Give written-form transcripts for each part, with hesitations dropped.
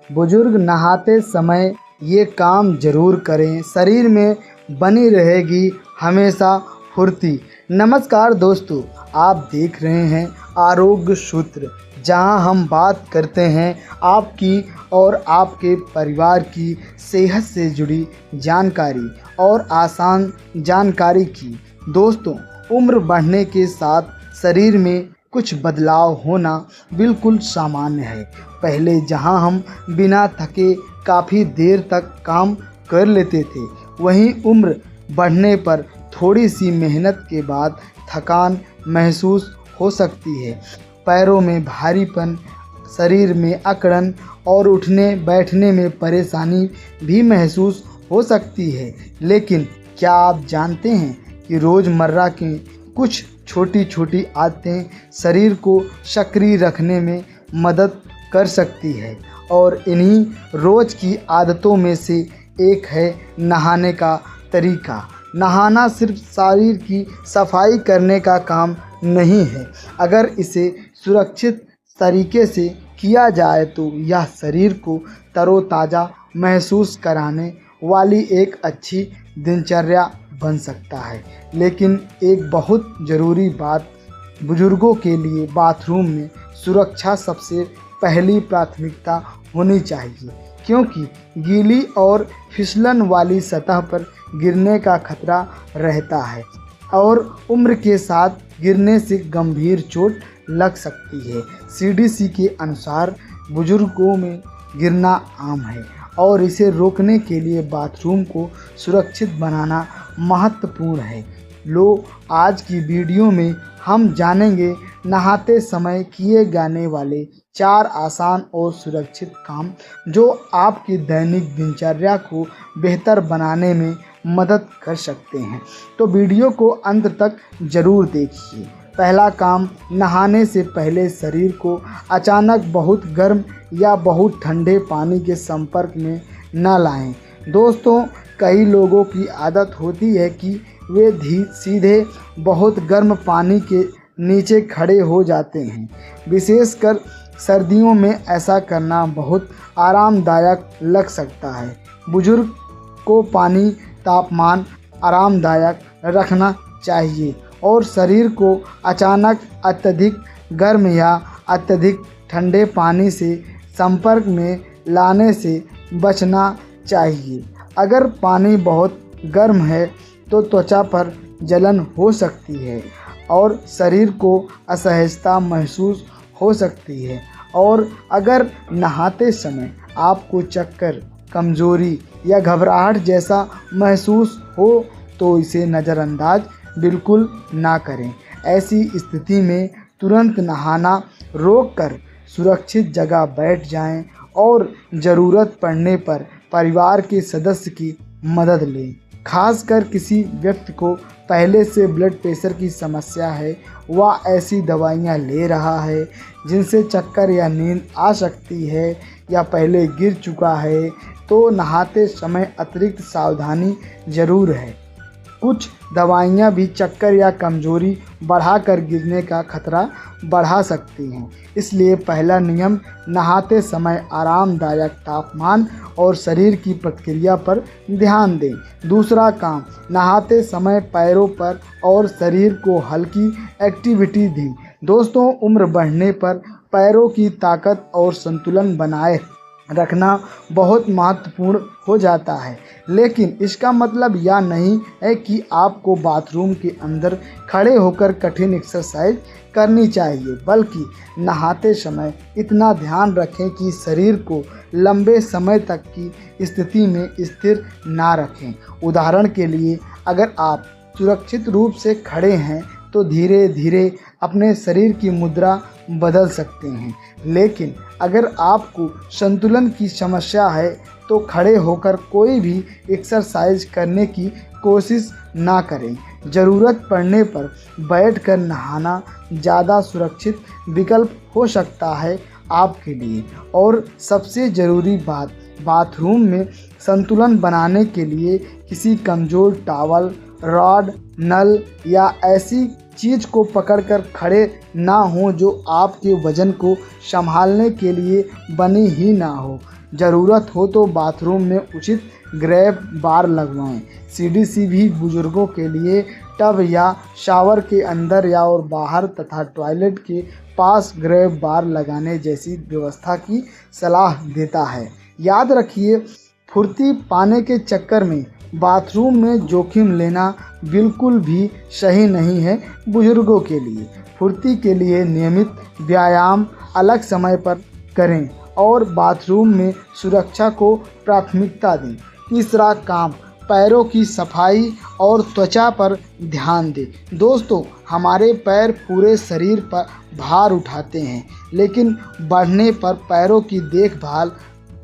बुजुर्ग नहाते समय ये काम जरूर करें, शरीर में बनी रहेगी हमेशा फुर्ती। नमस्कार दोस्तों, आप देख रहे हैं आरोग्य सूत्र, जहां हम बात करते हैं आपकी और आपके परिवार की सेहत से जुड़ी जानकारी और आसान जानकारी की। दोस्तों, उम्र बढ़ने के साथ शरीर में कुछ बदलाव होना बिल्कुल सामान्य है। पहले जहां हम बिना थके काफ़ी देर तक काम कर लेते थे, वहीं उम्र बढ़ने पर थोड़ी सी मेहनत के बाद थकान महसूस हो सकती है। पैरों में भारीपन, शरीर में अकड़न और उठने बैठने में परेशानी भी महसूस हो सकती है। लेकिन क्या आप जानते हैं कि रोज़मर्रा की कुछ छोटी छोटी आदतें शरीर को सक्रिय रखने में मदद कर सकती है, और इन्हीं रोज़ की आदतों में से एक है नहाने का तरीका। नहाना सिर्फ शरीर की सफाई करने का काम नहीं है। अगर इसे सुरक्षित तरीके से किया जाए तो यह शरीर को तरोताज़ा महसूस कराने वाली एक अच्छी दिनचर्या बन सकता है। लेकिन एक बहुत ज़रूरी बात, बुजुर्गों के लिए बाथरूम में सुरक्षा सबसे पहली प्राथमिकता होनी चाहिए, क्योंकि गीली और फिसलन वाली सतह पर गिरने का खतरा रहता है और उम्र के साथ गिरने से गंभीर चोट लग सकती है। CDC के अनुसार बुजुर्गों में गिरना आम है और इसे रोकने के लिए बाथरूम को सुरक्षित बनाना महत्वपूर्ण है। आज की वीडियो में हम जानेंगे नहाते समय किए जाने वाले 4 आसान और सुरक्षित काम जो आपकी दैनिक दिनचर्या को बेहतर बनाने में मदद कर सकते हैं। तो वीडियो को अंत तक ज़रूर देखिए। पहला काम, नहाने से पहले शरीर को अचानक बहुत गर्म या बहुत ठंडे पानी के संपर्क में न लाएं। दोस्तों, कई लोगों की आदत होती है कि वे सीधे बहुत गर्म पानी के नीचे खड़े हो जाते हैं। विशेषकर सर्दियों में ऐसा करना बहुत आरामदायक लग सकता है। बुजुर्ग को पानी तापमान आरामदायक रखना चाहिए और शरीर को अचानक अत्यधिक गर्म या अत्यधिक ठंडे पानी से संपर्क में लाने से बचना चाहिए। अगर पानी बहुत गर्म है तो त्वचा पर जलन हो सकती है और शरीर को असहजता महसूस हो सकती है। और अगर नहाते समय आपको चक्कर, कमजोरी या घबराहट जैसा महसूस हो तो इसे नज़रअंदाज बिल्कुल ना करें। ऐसी स्थिति में तुरंत नहाना रोककर सुरक्षित जगह बैठ जाएं और ज़रूरत पड़ने पर परिवार के सदस्य की मदद लें। खासकर किसी व्यक्ति को पहले से ब्लड प्रेशर की समस्या है, वह ऐसी दवाइयाँ ले रहा है जिनसे चक्कर या नींद आ सकती है या पहले गिर चुका है, तो नहाते समय अतिरिक्त सावधानी ज़रूर है। कुछ दवाइयाँ भी चक्कर या कमजोरी बढ़ाकर गिरने का खतरा बढ़ा सकती हैं। इसलिए पहला नियम, नहाते समय आरामदायक तापमान और शरीर की प्रतिक्रिया पर ध्यान दें। दूसरा काम, नहाते समय पैरों पर और शरीर को हल्की एक्टिविटी दें। दोस्तों, उम्र बढ़ने पर पैरों की ताकत और संतुलन बनाए रखना बहुत महत्वपूर्ण हो जाता है। लेकिन इसका मतलब यह नहीं है कि आपको बाथरूम के अंदर खड़े होकर कठिन एक्सरसाइज करनी चाहिए, बल्कि नहाते समय इतना ध्यान रखें कि शरीर को लंबे समय तक की स्थिति में स्थिर ना रखें। उदाहरण के लिए, अगर आप सुरक्षित रूप से खड़े हैं तो धीरे धीरे अपने शरीर की मुद्रा बदल सकते हैं। लेकिन अगर आपको संतुलन की समस्या है तो खड़े होकर कोई भी एक्सरसाइज करने की कोशिश ना करें। ज़रूरत पड़ने पर बैठकर नहाना ज़्यादा सुरक्षित विकल्प हो सकता है आपके लिए। और सबसे ज़रूरी बात, बाथरूम में संतुलन बनाने के लिए किसी कमज़ोर टॉवल, रॉड, नल या ऐसी चीज़ को पकड़कर खड़े ना हों जो आपके वजन को संभालने के लिए बनी ही ना हो। ज़रूरत हो तो बाथरूम में उचित ग्रैब बार लगवाएं। सीडीसी भी बुजुर्गों के लिए टब या शावर के अंदर या और बाहर तथा टॉयलेट के पास ग्रैब बार लगाने जैसी व्यवस्था की सलाह देता है। याद रखिए, फुर्ती पाने के चक्कर में बाथरूम में जोखिम लेना बिल्कुल भी सही नहीं है। बुजुर्गों के लिए फुर्ती के लिए नियमित व्यायाम अलग समय पर करें और बाथरूम में सुरक्षा को प्राथमिकता दें। तीसरा काम, पैरों की सफाई और त्वचा पर ध्यान दें। दोस्तों, हमारे पैर पूरे शरीर पर भार उठाते हैं, लेकिन बढ़ने पर पैरों की देखभाल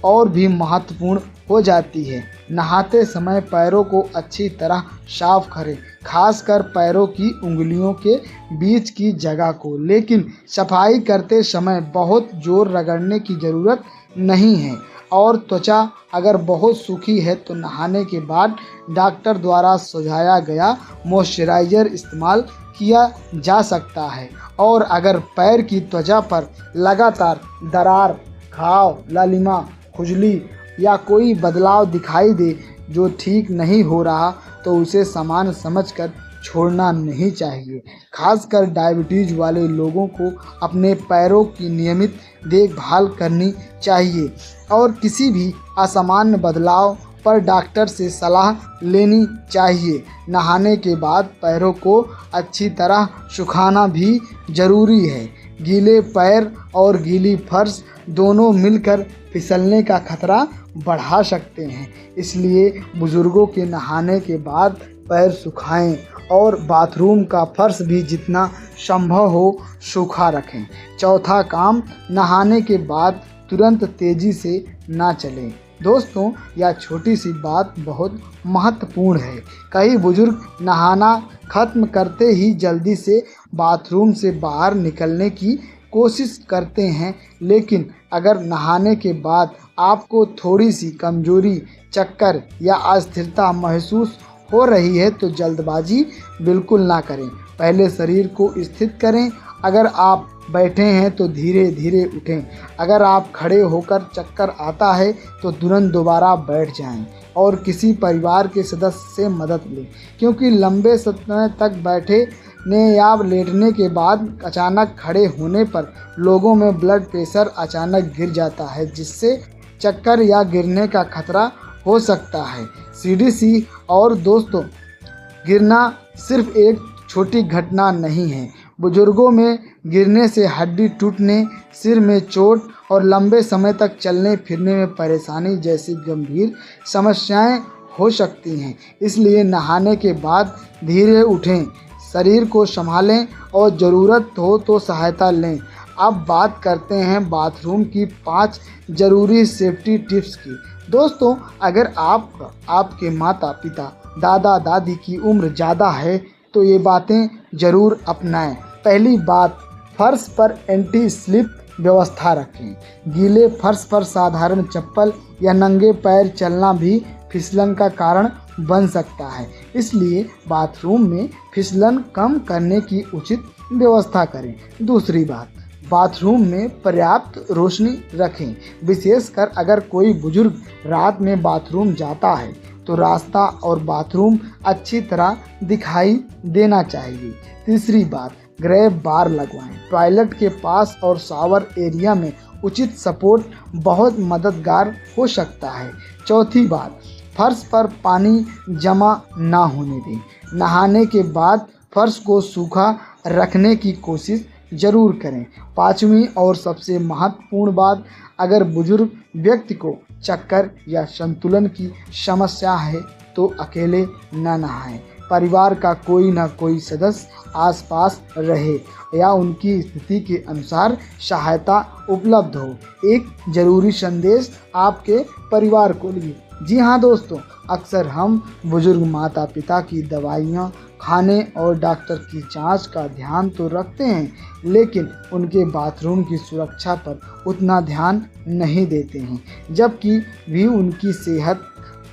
और भी महत्वपूर्ण हो जाती है। नहाते समय पैरों को अच्छी तरह साफ करें, खासकर पैरों की उंगलियों के बीच की जगह को। लेकिन सफाई करते समय बहुत जोर रगड़ने की ज़रूरत नहीं है। और त्वचा अगर बहुत सूखी है तो नहाने के बाद डॉक्टर द्वारा सुझाया गया मॉइस्चराइज़र इस्तेमाल किया जा सकता है। और अगर पैर की त्वचा पर लगातार दरार, घाव, लालिमा, खुजली या कोई बदलाव दिखाई दे जो ठीक नहीं हो रहा, तो उसे सामान्य समझकर छोड़ना नहीं चाहिए। खासकर डायबिटीज़ वाले लोगों को अपने पैरों की नियमित देखभाल करनी चाहिए और किसी भी असामान्य बदलाव पर डॉक्टर से सलाह लेनी चाहिए। नहाने के बाद पैरों को अच्छी तरह सुखाना भी ज़रूरी है। गीले पैर और गीली फर्श दोनों मिलकर फिसलने का खतरा बढ़ा सकते हैं, इसलिए बुजुर्गों के नहाने के बाद पैर सुखाएं और बाथरूम का फर्श भी जितना संभव हो सूखा रखें। चौथा काम, नहाने के बाद तुरंत तेज़ी से ना चलें। दोस्तों, यह छोटी सी बात बहुत महत्वपूर्ण है। कई बुजुर्ग नहाना खत्म करते ही जल्दी से बाथरूम से बाहर निकलने की कोशिश करते हैं, लेकिन अगर नहाने के बाद आपको थोड़ी सी कमजोरी, चक्कर या अस्थिरता महसूस हो रही है तो जल्दबाजी बिल्कुल ना करें। पहले शरीर को स्थिर करें। अगर आप बैठे हैं तो धीरे धीरे उठें। अगर आप खड़े होकर चक्कर आता है तो तुरंत दोबारा बैठ जाएं और किसी परिवार के सदस्य से मदद लें, क्योंकि लंबे समय तक बैठने या लेटने के बाद अचानक खड़े होने पर लोगों में ब्लड प्रेशर अचानक गिर जाता है, जिससे चक्कर या गिरने का खतरा हो सकता है। सीडीसी और दोस्तों, गिरना सिर्फ एक छोटी घटना नहीं है। बुजुर्गों में गिरने से हड्डी टूटने, सिर में चोट और लंबे समय तक चलने फिरने में परेशानी जैसी गंभीर समस्याएं हो सकती हैं। इसलिए नहाने के बाद धीरे उठें, शरीर को संभालें और ज़रूरत हो तो सहायता लें। अब बात करते हैं बाथरूम की 5 ज़रूरी सेफ्टी टिप्स की। दोस्तों, अगर आपके माता पिता, दादा दादी की उम्र ज़्यादा है तो ये बातें ज़रूर अपनाएं। पहली बात, फर्श पर एंटी स्लिप व्यवस्था रखें। गीले फर्श पर साधारण चप्पल या नंगे पैर चलना भी फिसलन का कारण बन सकता है, इसलिए बाथरूम में फिसलन कम करने की उचित व्यवस्था करें। दूसरी बात, बाथरूम में पर्याप्त रोशनी रखें। विशेषकर अगर कोई बुजुर्ग रात में बाथरूम जाता है तो रास्ता और बाथरूम अच्छी तरह दिखाई देना चाहिए। तीसरी बात, ग्रैब बार लगवाएं। टॉयलेट के पास और शावर एरिया में उचित सपोर्ट बहुत मददगार हो सकता है। चौथी बात, फर्श पर पानी जमा ना होने दें। नहाने के बाद फर्श को सूखा रखने की कोशिश ज़रूर करें। पाँचवीं और सबसे महत्वपूर्ण बात, अगर बुजुर्ग व्यक्ति को चक्कर या संतुलन की समस्या है तो अकेले न नहाएं। परिवार का कोई न कोई सदस्य आसपास रहे या उनकी स्थिति के अनुसार सहायता उपलब्ध हो। एक ज़रूरी संदेश आपके परिवार को लिए। जी हाँ दोस्तों, अक्सर हम बुजुर्ग माता पिता की दवाइयाँ, खाने और डॉक्टर की जांच का ध्यान तो रखते हैं, लेकिन उनके बाथरूम की सुरक्षा पर उतना ध्यान नहीं देते हैं, जबकि भी उनकी सेहत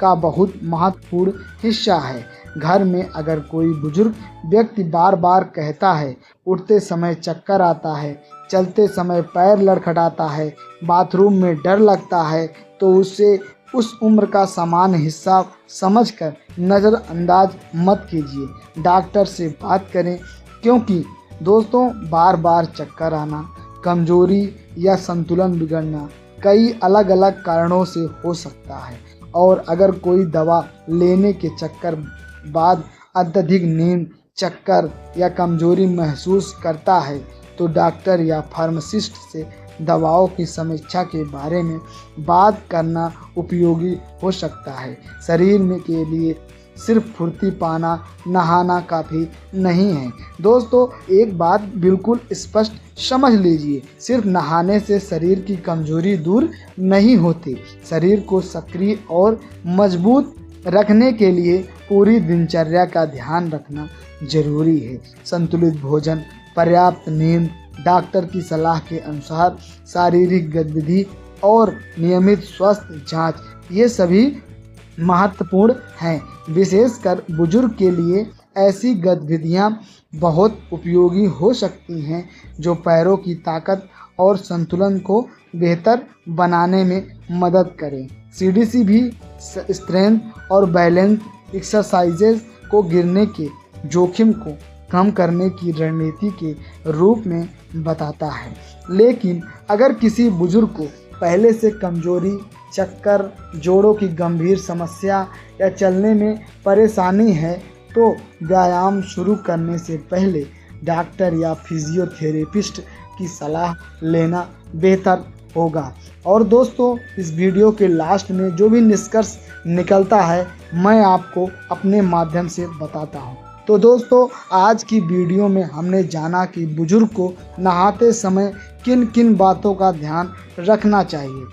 का बहुत महत्वपूर्ण हिस्सा है। घर में अगर कोई बुजुर्ग व्यक्ति बार बार कहता है, उठते समय चक्कर आता है, चलते समय पैर लड़खड़ाता है, बाथरूम में डर लगता है, तो उसे उस उम्र का सामान्य हिस्सा समझकर नज़रअंदाज मत कीजिए। डॉक्टर से बात करें, क्योंकि दोस्तों बार बार चक्कर आना, कमजोरी या संतुलन बिगड़ना कई अलग अलग कारणों से हो सकता है। और अगर कोई दवा लेने के चक्कर बाद अत्यधिक नींद, चक्कर या कमजोरी महसूस करता है, तो डॉक्टर या फार्मासिस्ट से दवाओं की समीक्षा के बारे में बात करना उपयोगी हो सकता है। शरीर में के लिए सिर्फ फुर्ती पाना, नहाना काफ़ी नहीं है। दोस्तों एक बात बिल्कुल स्पष्ट समझ लीजिए, सिर्फ नहाने से शरीर की कमजोरी दूर नहीं होती। शरीर को सक्रिय और मजबूत रखने के लिए पूरी दिनचर्या का ध्यान रखना जरूरी है। संतुलित भोजन, पर्याप्त नींद, डॉक्टर की सलाह के अनुसार शारीरिक गतिविधि और नियमित स्वास्थ्य जांच, ये सभी महत्वपूर्ण हैं। विशेषकर बुजुर्ग के लिए ऐसी गतिविधियां बहुत उपयोगी हो सकती हैं जो पैरों की ताकत और संतुलन को बेहतर बनाने में मदद करें। सीडीसी भी स्ट्रेंथ और बैलेंस एक्सरसाइजेज को गिरने के जोखिम को कम करने की रणनीति के रूप में बताता है। लेकिन अगर किसी बुजुर्ग को पहले से कमजोरी, चक्कर, जोड़ों की गंभीर समस्या या चलने में परेशानी है, तो व्यायाम शुरू करने से पहले डॉक्टर या फिजियोथेरेपिस्ट की सलाह लेना बेहतर होगा। और दोस्तों इस वीडियो के लास्ट में जो भी निष्कर्ष निकलता है, मैं आपको अपने माध्यम से बताता हूँ। तो दोस्तों आज की वीडियो में हमने जाना कि बुजुर्ग को नहाते समय किन किन बातों का ध्यान रखना चाहिए।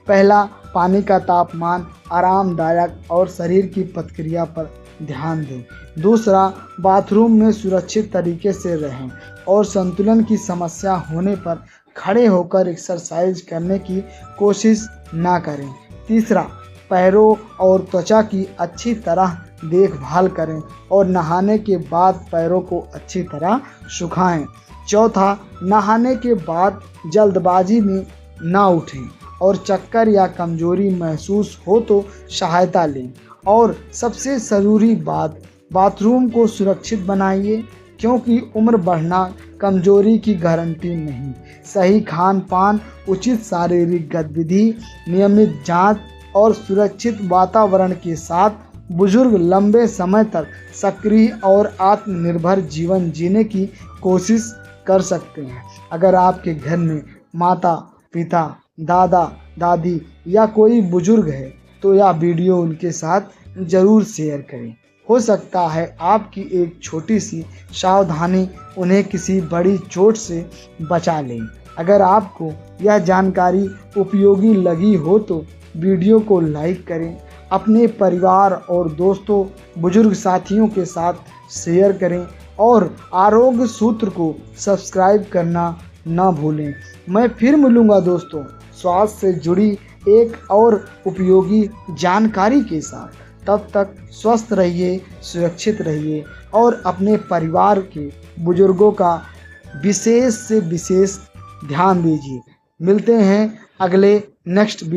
पहला, पानी का तापमान आरामदायक और शरीर की प्रतिक्रिया पर ध्यान दें। दूसरा, बाथरूम में सुरक्षित तरीके से रहें और संतुलन की समस्या होने पर खड़े होकर एक्सरसाइज करने की कोशिश ना करें। तीसरा, पैरों और त्वचा की अच्छी तरह देखभाल करें और नहाने के बाद पैरों को अच्छी तरह सुखाएं। चौथा, नहाने के बाद जल्दबाजी में ना उठें और चक्कर या कमजोरी महसूस हो तो सहायता लें। और सबसे ज़रूरी बात, बाथरूम को सुरक्षित बनाइए, क्योंकि उम्र बढ़ना कमजोरी की गारंटी नहीं। सही खान पान, उचित शारीरिक गतिविधि, नियमित जांच और सुरक्षित वातावरण के साथ बुजुर्ग लंबे समय तक सक्रिय और आत्मनिर्भर जीवन जीने की कोशिश कर सकते हैं। अगर आपके घर में माता पिता, दादा दादी या कोई बुजुर्ग है, तो यह वीडियो उनके साथ ज़रूर शेयर करें। हो सकता है आपकी एक छोटी सी सावधानी उन्हें किसी बड़ी चोट से बचा ले। अगर आपको यह जानकारी उपयोगी लगी हो तो वीडियो को लाइक करें, अपने परिवार और दोस्तों, बुजुर्ग साथियों के साथ शेयर करें और आरोग्य सूत्र को सब्सक्राइब करना ना भूलें। मैं फिर मिलूँगा दोस्तों स्वास्थ्य से जुड़ी एक और उपयोगी जानकारी के साथ। तब तक स्वस्थ रहिए, सुरक्षित रहिए और अपने परिवार के बुजुर्गों का विशेष से विशेष ध्यान दीजिए। मिलते हैं अगले नेक्स्ट वीडियो।